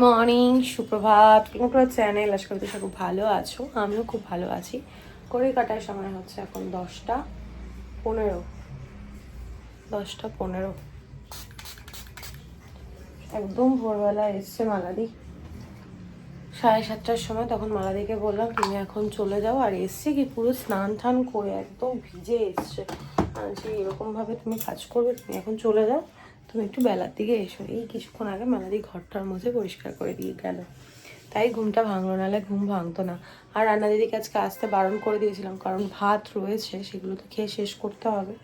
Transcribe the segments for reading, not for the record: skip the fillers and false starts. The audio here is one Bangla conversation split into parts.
মর্নিং, সুপ্রভাত। তোমার চ্যানেল আশা করি সব খুব ভালো আছো, আমিও খুব ভালো আছি। করে কাটার সময় হচ্ছে এখন 10টা 15। 10টা 15 একদম ভোরবেলা এসছে মালাদি। 7:30টার সময় তখন মালাদিকে বললাম তুমি এখন চলে যাও। আর এসছে কি পুরো স্নান টান করে একদম ভিজে এসছে। যে এরকমভাবে তুমি কাজ করবে, তুমি এখন চলে যাও, তুমি একটু বেলার দিকে এসো। এই কিছুক্ষণ আগে মালাদি ঘরটার মধ্যে পরিষ্কার করে দিয়ে গেল, তাই ঘুমটা ভাঙলো, নাহলে ঘুম ভাঙতো না। আর রান্না দিদিকে আজকে আসতে বারণ করে দিয়েছিলাম, কারণ ভাত রয়েছে, সেগুলো তো খেয়ে শেষ করতে হবে।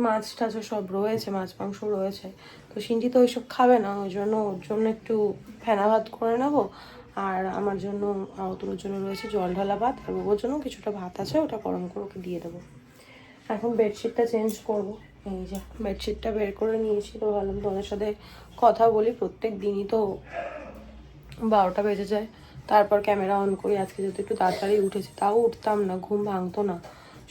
মাছ টাছও সব রয়েছে, মাছ মাংস রয়েছে, তো সিন্টি তো ওইসব খাবে না। ওর জন্য একটু ফেনা ভাত করে নেবো। আর আমার জন্য, অতনুর জন্য রয়েছে জল ঢালা ভাত, আর ওর জন্য কিছুটা ভাত আছে, ওটা গরম করে ওকে দিয়ে দেবো। এখন বেডশিটটা চেঞ্জ করব। এই যে বেডশিটটা বের করে নিয়েছি, তো ভাবলাম তোমাদের সাথে কথা বলি। প্রত্যেক দিনই তো 12টা বেজে যায়, তারপর ক্যামেরা অন করি। আজকে যেহেতু একটু তাড়াতাড়ি উঠেছি, তাও উঠতাম না, ঘুম ভাঙতো না।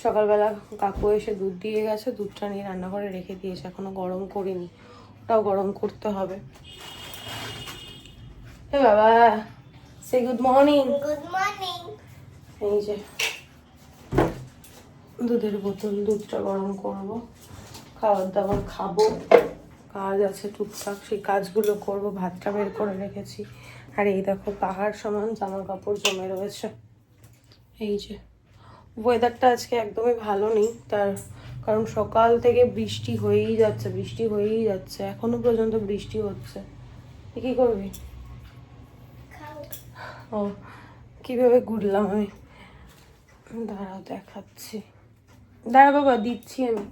সকালবেলা কাকু এসে দুধ দিয়ে গেছে, দুধটা নিয়ে রান্নাঘরে রেখে দিয়েছে, এখনো গরম করিনি, ওটাও গরম করতে হবে। হে বাবা, সে গুড মর্নিং। Good morning. এই যে দুধের বোতল, দুধটা গরম করব, খাবার দাবার খাবো, কাজ আছে টুকটাক, সেই কাজগুলো করব। ভাতটা বের করে রেখেছি। আর এই দেখো পাহাড় সমান জামা কাপড় জমে রয়েছে। এই যে ওয়েদারটা আজকে একদমই ভালো নেই, তার কারণ সকাল থেকে বৃষ্টি হয়েই যাচ্ছে, এখনো পর্যন্ত বৃষ্টি হচ্ছে। কি করবি? ও, কিভাবে ঘুরলাম আমি, দাঁড়াও দেখাচ্ছি। দাঁড়া বাবা, দিচ্ছি আমি।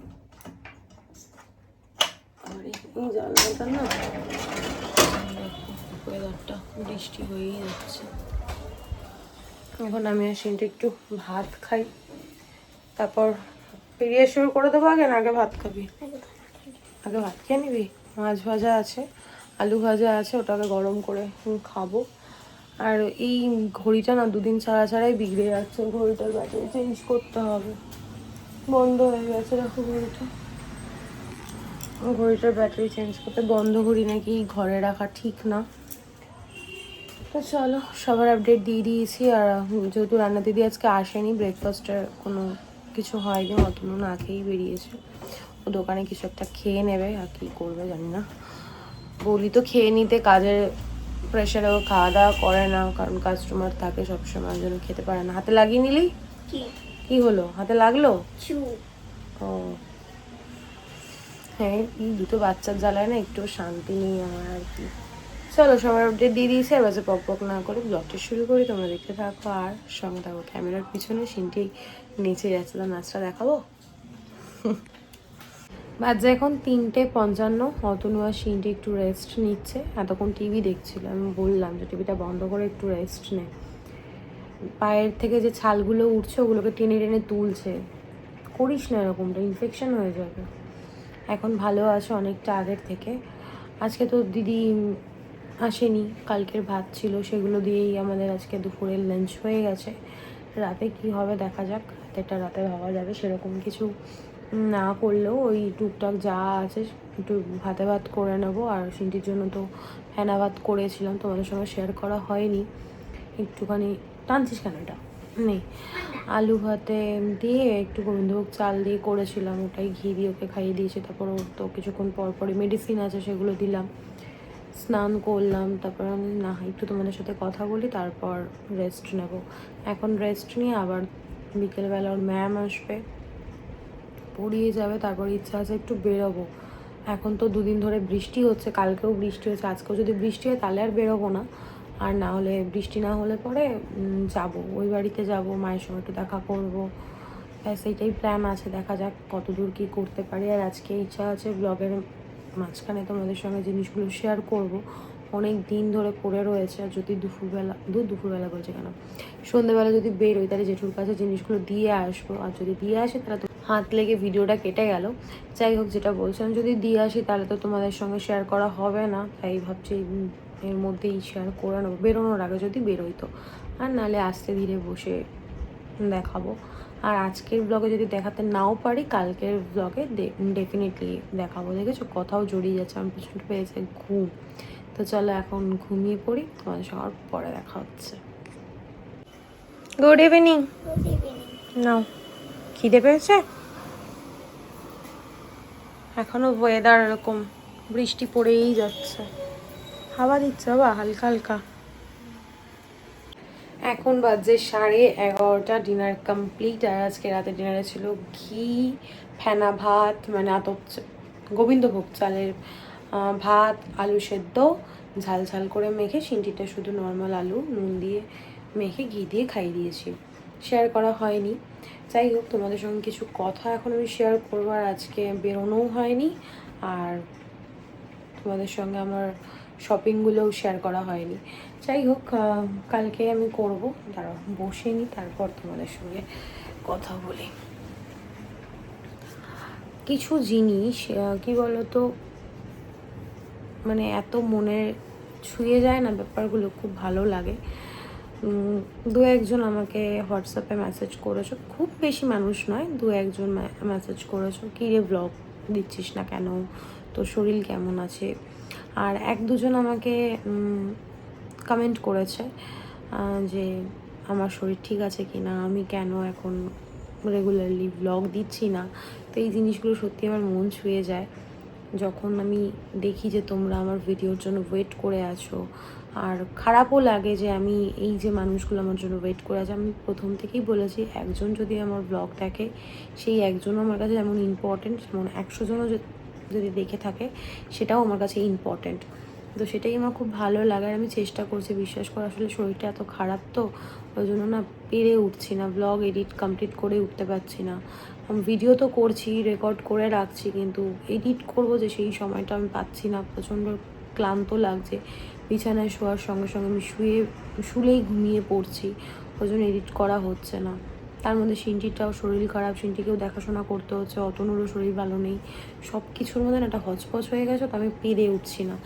আর এই জানলাটা না, ওয়েদারটা বৃষ্টি হয়েই যাচ্ছে। এখন আমি আসিনটা একটু ভাত খাই, তারপর পেরিয়ে শুরু করে দেবো। আগে ভাত খাবি? আগে ভাত খেয়ে নিবি। মাছ ভাজা আছে, আলু ভাজা আছে, ওটাকে গরম করে খাবো। আর এই ঘড়িটা না দুদিন ছাড়াই বিগড়ে যাচ্ছে, ঘড়িটার ব্যাটারি চেঞ্জ করতে হবে। বন্ধ হয়ে গেছে, দেখো ঘড়িটার ব্যাটারি চেঞ্জ করতে। বন্ধ ঘড়ি নাকি ঘরে রাখা ঠিক না। তো চলো, সবার আপডেট দিয়ে দিয়েছি। আর যেহেতু রান্না দিদি আজকে আসেনি, ব্রেকফাস্টের কোনো কিছু হয়নি, অতনু না খেয়েই বেরিয়েছে। ও দোকানে কিছু একটা খেয়ে নেবে, আর কি করবে জানি না। বলি তো খেয়ে নিতে, কাজের প্রেশারেও খাওয়া দাওয়া করে না, কারণ কাস্টমার থাকে সবসময়, জন্য খেতে পারে না। হাতে লাগিয়ে নিলি? কি হলো, হাতে লাগলো? ও হ্যাঁ, এই দুটো বাচ্চার জ্বালায় না একটু শান্তি নেই আমার আর কি। চলো, সবার আপডেট দিয়ে দিয়েছি, এবার যে পক না করে ব্লগটা শুরু করি। তোমরা দেখতে থাকো আর সঙ্গে থাকো। ক্যামেরার পিছনে সিনটি নিচে যাচ্ছে, তার নাচটা দেখাবো। বাজে এখন 3:55। অতনু আর সিনটি একটু রেস্ট নিচ্ছে, এতক্ষণ টিভি দেখছিল। আমি বললাম যে টিভিটা বন্ধ করে একটু রেস্ট নে। পায়ের থেকে যে ছালগুলো উঠছে ওগুলোকে টেনে টেনে তুলছে। করিস না এরকমটা, ইনফেকশন হয়ে যাবে। এখন ভালো আছে অনেকটা আগের থেকে। আজকে তো দিদি আসেনি, কালকের ভাত ছিল, সেগুলো দিয়েই আমাদের আজকে দুপুরের লাঞ্চ হয়ে গেছে। রাতে কি হবে দেখা যাক, রাতে ভাবা যাবে। সেরকম কিছু না করলেও ওই টুকটাক যা আছে একটু ভাত করে নেবো। আর সিন্টির জন্য তো ফেনা ভাত করেছিলাম, তোমাদের সঙ্গে শেয়ার করা হয়নি। একটুখানি টানছিস কেন, এটা নেই, আলু ভাতে দিয়ে একটু গোবিন্দভোগ চাল দিয়ে করেছিলাম, ওটাই ঘি দিয়ে ওকে খাইয়ে দিয়েছি। তারপর ওর তো কিছুক্ষণ পরপরই মেডিসিন আছে, সেগুলো দিলাম। স্নান করলাম, তারপর আমি না একটু তোমাদের সাথে কথা বলি, তারপর রেস্ট নেব। এখন রেস্ট নিয়ে আবার বিকেলবেলা ওর ম্যাম আসবে, পড়িয়ে যাবে, তারপর ইচ্ছা আছে একটু বেরোবো। এখন তো দুদিন ধরে বৃষ্টি হচ্ছে, কালকেও বৃষ্টি হচ্ছে, আজকেও যদি বৃষ্টি হয় তাহলে আর বেরোবো না। আর না হলে, বৃষ্টি না হলে পরে যাব, ওই বাড়িতে যাব, মায়ের সঙ্গে একটু দেখা করবো। ব্যাস এইটাই প্ল্যান আছে, দেখা যাক কত দূর কী করতে পারি। আর আজকে ইচ্ছা আছে ব্লগের মাঝখানে তোমাদের সঙ্গে জিনিসগুলো শেয়ার করব। অনেক দিন ধরে পড়ে রয়েছে। আর যদি দুপুরবেলা বলছে কেন, সন্ধ্যেবেলা যদি বেরোই তাহলে জেঠুর কাছে জিনিসগুলো দিয়ে আসবো। আর যদি দিয়ে আসে তাহলে তো হাত লেগে ভিডিওটা কেটে গেল। যাই হোক, যেটা বলছিলাম, যদি দিয়ে আসি তাহলে তো তোমাদের সঙ্গে শেয়ার করা হবে না, তাই ভাবছি এর মধ্যেই শেয়ার করে নেবো, বেরোনোর আগে যদি বেরোই তো। আর নাহলে আস্তে ধীরে বসে দেখাবো। আর আজকের ব্লগে যদি দেখাতে নাও পারি, কালকের ব্লগে ডেফিনেটলি দেখাবো। দেখেছো, কথাও জড়িয়ে যাচ্ছে, আমার প্রচণ্ড পেয়েছে ঘুম, তো তো চলো এখন ঘুমিয়ে পড়ি, তোমাদের সবার পরে দেখা হচ্ছে। Good evening. নাও, খিদে পেয়েছে? এখনো ওয়েদার এরকম, বৃষ্টি পড়েই যাচ্ছে, হাওয়া দিচ্ছে বাবা হালকা হালকা। এখন বাজে 11:30, ডিনার কমপ্লিট। আর আজকে রাতে ডিনারে ছিল ঘি ফেনা ভাত, মানে গোবিন্দভোগ চালের ভাত, আলু সেদ্ধ ঝাল ঝাল করে মেখে, সিন্টিটা শুধু নর্মাল আলু নুন দিয়ে মেখে ঘি দিয়ে খাইয়ে দিয়েছি, শেয়ার করা হয়নি। যাই হোক, তোমাদের সঙ্গে কিছু কথা এখন আমি শেয়ার করবো, আর আজকে বেরোনোও হয়নি, আর তোমাদের সঙ্গে আমার শপিংগুলোও শেয়ার করা হয়নি। যাই হোক, কালকে আমি করবো, দাঁড়াও বসে নিই, তারপর তোমাদের সঙ্গে কথা বলি। কিছু জিনিস কি বলতো, মানে এত মনে ছুঁয়ে যায় না ব্যাপারগুলো, খুব ভালো লাগে। দু একজন আমাকে হোয়াটসঅ্যাপে মেসেজ করেছো, খুব বেশি মানুষ নয়, দু একজন মেসেজ করেছো, কী রে ব্লগ দিচ্ছিস না কেন, তোর শরীর কেমন আছে। আর এক দুজন আমাকে কমেন্ট করেছে যে আমার শরীর ঠিক আছে কি না, আমি কেন এখন রেগুলারলি ব্লগ দিচ্ছি না। তো এই জিনিসগুলো সত্যি আমার মন ছুঁয়ে যায়, যখন আমি দেখি যে তোমরা আমার ভিডিওর জন্য ওয়েট করে আছো। আর খারাপও লাগে যে আমি এই যে মানুষগুলো আমার জন্য ওয়েট করে আছে, আমি প্রথম থেকেই বলেছি একজন যদি আমার ব্লগ দেখে, সেই একজনও আমার কাছে যেমন ইম্পর্টেন্ট, যেমন 100 জনও যদি দেখে থাকে সেটাও আমার কাছে ইম্পর্টেন্ট। তো সেটাই আমার খুব ভালো লাগে। আর আমি চেষ্টা করছি, বিশ্বাস করে, আসলে শরীরটা এত খারাপ, তো ওই জন্য না পেরে উঠছি না, ব্লগ এডিট কমপ্লিট করে উঠতে পারছি না। ভিডিও তো করছি, রেকর্ড করে রাখছি, কিন্তু এডিট করব যে সেই সময়টা আমি পাচ্ছি না, প্রচণ্ড ক্লান্ত লাগছে। বিছানায় শোয়ার সঙ্গে সঙ্গে আমি শুলেই ঘুমিয়ে পড়ছি, ওই জন্য এডিট করা হচ্ছে না। তার মধ্যে সিন্টিটাও শরীর খারাপ, সিন্টিকেও দেখাশোনা করতে হচ্ছে, অতনুরও শরীর ভালো নেই, সব কিছুর মধ্যে না একটা হচপচ হয়ে গেছে, তো আমি পেরে উঠছি না।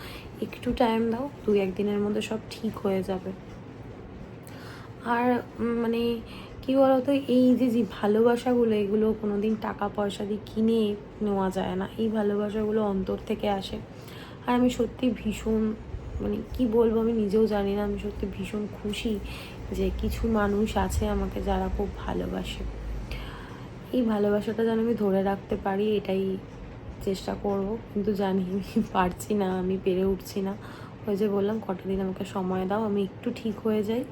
একটু টাইম দাও, 2-1 দিনের মধ্যে সব ঠিক হয়ে যাবে। আর মানে কী বলতো, এই যে ভালোবাসাগুলো, এগুলো কোনো দিন টাকা পয়সা দিয়ে কিনে নেওয়া যায় না, এই ভালোবাসাগুলো অন্তর থেকে আসে। আর আমি সত্যি ভীষণ, মানে কি বলবো আমি নিজেও জানি না, আমি সত্যি ভীষণ খুশি যে কিছু মানুষ আছে আমাকে যারা খুব ভালোবাসে। এই ভালোবাসাটা যেন আমি ধরে রাখতে পারি, এটাই চেষ্টা করব, কিন্তু জানি আমি পারছি না, আমি পেরে উঠছি না। ওই যে বললাম, কটা দিন আমাকে সময় দাও, আমি একটু ঠিক হয়ে যাই।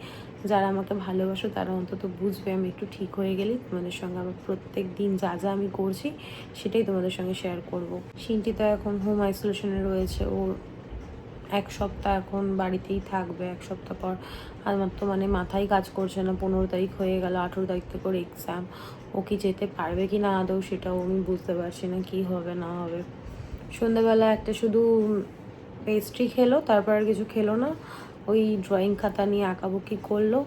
যারা আমাকে ভালোবাসো তারা অন্তত বুঝবে, আমি একটু ঠিক হয়ে গেলেই তোমাদের সঙ্গে আবার প্রত্যেক দিন যা যা আমি করছি সেটাই তোমাদের সঙ্গে শেয়ার করব। সিনটি তো এখন হোম আইসোলেশনে রয়েছে, ওর 1 সপ্তাহ এখন বাড়িতেই থাকবে, 1 সপ্তাহ পর আমার তো মানে মাথায় কাজ করছে না। 15 তারিখ হয়ে গেল, 18 তারিখ থেকে ওর এক্সাম, ও কি যেতে পারবে কি না আদৌ সেটাও আমি বুঝতে পারছি না, কি হবে না হবে। সন্ধ্যাবেলা একটা শুধু পেস্ট্রি খেলো, তারপর আর কিছু খেলো না, ওই ড্রয়িং খাতা নিয়ে আঁকাবুকি করলো।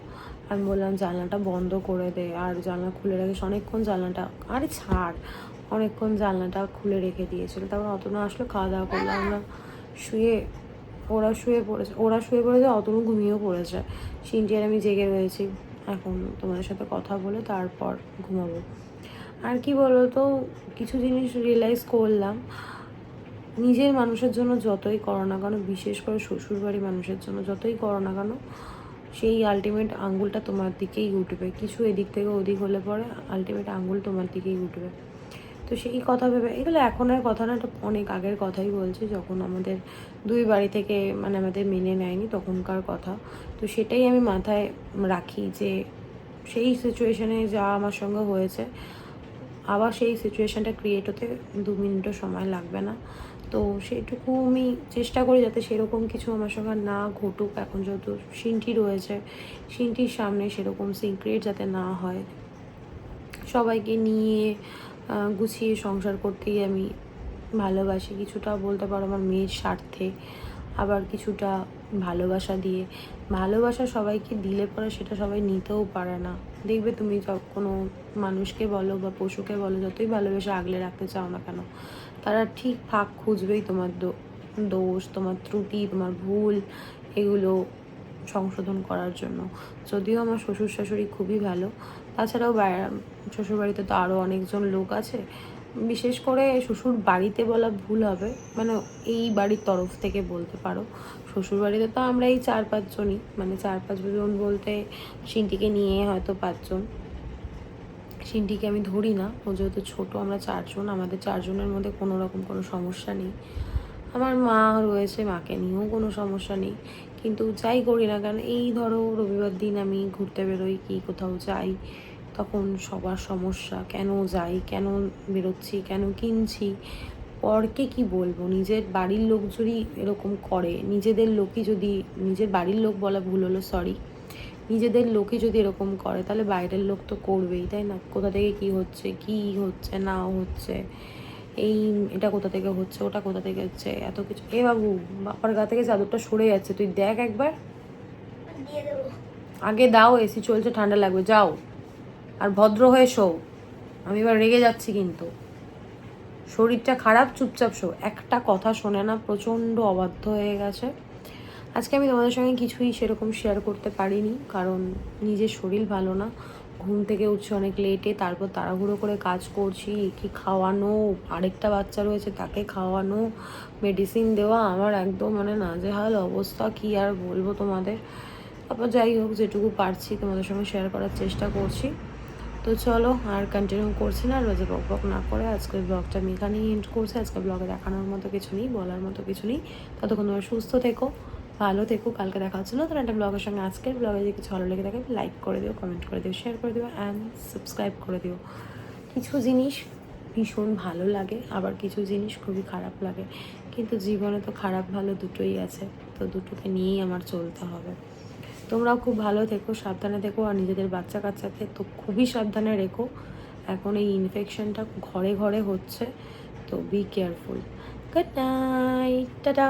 আমি বললাম জানলাটা বন্ধ করে দে, আর জানলা খুলে রেখেছে অনেকক্ষণ, জানলাটা আরে ছাড়, অনেকক্ষণ জানলাটা খুলে রেখে দিয়েছিল। তারপর অতনু আসলো, খাওয়া দাওয়া করলো, আমরা ওরা শুয়ে পড়েছে, অতনু ঘুমিয়েও পড়েছে। সিনটি আর আমি জেগে রয়েছি, এখন তোমাদের সাথে কথা বলে তারপর ঘুমাবো। আর কি বলো তো, কিছু জিনিস রিয়েলাইজ করলাম, নিজের মানুষের জন্য যতই করো না কেন, বিশেষ করে শ্বশুরবাড়ি মানুষের জন্য যতই করো না কেন, সেই আলটিমেট আঙ্গুলটা তোমার দিকেই উঠবে। কিছু এদিক থেকে ওদিক হলে পরে আলটিমেট আঙ্গুল তোমার দিকেই উঠবে। তো সেই কথা ভেবে, এগুলো এখনের কথা না, এটা অনেক আগের কথাই বলছি, যখন আমাদের 2 বাড়ি থেকে মানে আমাদের মেনে নেয়নি তখনকার কথা। তো সেটাই আমি মাথায় রাখি যে সেই সিচুয়েশানে যা আমার সঙ্গে হয়েছে, আবার সেই সিচুয়েশানটা ক্রিয়েট হতে 2 মিনিটও সময় লাগবে না। তো সেইটুকু আমি চেষ্টা করি যাতে সেরকম কিছু আমার সঙ্গে না ঘটুক। এখন যেহেতু সিনটি রয়েছে, সিনটির সামনে সেরকম সিক্রেট যাতে না হয়, সবাইকে নিয়ে গুছিয়ে সংসার করতেই আমি ভালোবাসি। কিছুটা বলতে পারো আমার মেয়ের স্বার্থে, আবার কিছুটা ভালোবাসা দিয়ে। ভালোবাসা সবাইকে দিলে পরে সেটা সবাই নিতেও পারে না। দেখবে তুমি কোনো মানুষকে বলো বা পশুকে বলো, যতই ভালোবেসে আগলে রাখতে চাও না কেন, তারা ঠিক ফাঁক খুঁজবেই তোমার দোষ, তোমার ত্রুটি, তোমার ভুল, এগুলো সংশোধন করার জন্য। যদিও আমার শ্বশুর শাশুড়ি খুবই ভালো, তাছাড়াও শ্বশুরবাড়িতে তো আরও অনেকজন লোক আছে, বিশেষ করে শ্বশুর বাড়িতে বলা ভুল হবে, মানে এই বাড়ির তরফ থেকে বলতে পারো। শ্বশুর বাড়িতে তো আমরা এই 4-5 জনই, মানে 4-5 জন বলতে সিনটিকে নিয়ে হয়তো 5 জন। সিনটিকে আমি ধরি না, ও যেহেতু ছোটো, আমরা 4 জন, আমাদের 4 জনের মধ্যে কোনো রকম কোনো সমস্যা নেই। আমার মা রয়েছে, মাকে নিয়েও কোনো সমস্যা নেই। কিন্তু যাই করি না কেন, এই ধরো রবিবার দিন আমি ঘুরতে বেরোই কি কোথাও যাই, তখন সবার সমস্যা, কেন যাই, কেন বেরোচ্ছি, কেন কিনছি, পরকে কি বলবো। নিজের বাড়ির লোক যদি এরকম করে, নিজেদের লোকই যদি, নিজের বাড়ির লোক বলা ভুল হলো, সরি, নিজেদের লোকই যদি এরকম করে, তাহলে বাইরের লোক তো করবেই, তাই না? কোথা থেকে কি হচ্ছে না হচ্ছে, এটা কোথা থেকে হচ্ছে, ওটা কোথা থেকে হচ্ছে, এত কিছু। এ বাবু, বাপার গা থেকে চাদরটা সরে যাচ্ছে, তুই দেখ একবার। আগে দাও, এসি চলছে, ঠান্ডা লাগবে, যাও। আর ভদ্র হয়ে শো, আমি এবার রেগে যাচ্ছি কিন্তু। শরীরটা খারাপ, চুপচাপ শো। একটা কথা শোনে না, প্রচণ্ড অবাধ্য হয়ে গেছে। আজকে আমি তোমাদের সঙ্গে কিছুই সেরকম শেয়ার করতে পারিনি, কারণ নিজের শরীর ভালো না। ঘুম থেকে উঠছি অনেক লেটে, তারপর তাড়াহুড়ো করে কাজ করছি, কি খাওয়ানো, আরেকটা বাচ্চা রয়েছে তাকে খাওয়ানো, মেডিসিন দেওয়া, আমার একদম মানে নাজেহাল অবস্থা, কি আর বলবো তোমাদের। তারপর যাই হোক, যেটুকু পারছি তোমাদের সঙ্গে শেয়ার করার চেষ্টা করছি। তো চলো, আর কন্টিনিউ করছি না, আর বাজে বক না করে আজকের ব্লগটা আমি এখানেই এন্ড করছি। আজকের ব্লগে দেখানোর মতো কিছু নেই, বলার মতো কিছু নেই। ততক্ষণ তোমরা সুস্থ থেকো, ভালো থেকো। কালকে দেখা হচ্ছে নতুন একটা ব্লগের সঙ্গে। আজকের ব্লগে যদি কিছু ভালো লেগে থাকে, লাইক করে দিও, কমেন্ট করে দিও, শেয়ার করে দিও অ্যান্ড সাবস্ক্রাইব করে দিও। কিছু জিনিস ভীষণ ভালো লাগে, আবার কিছু জিনিস খুবই খারাপ লাগে, কিন্তু জীবনে তো খারাপ ভালো দুটোই আছে, তো দুটোকে নিয়েই আমার চলতে হবে। তোমরাও খুব ভালো থেকো, সাবধানে থেকো, আর নিজেদের বাচ্চা কাচ্চাকে তো খুবই সাবধানে রেখো। এখন এই ইনফেকশনটা ঘরে ঘরে হচ্ছে, তো be careful. Good night, tata.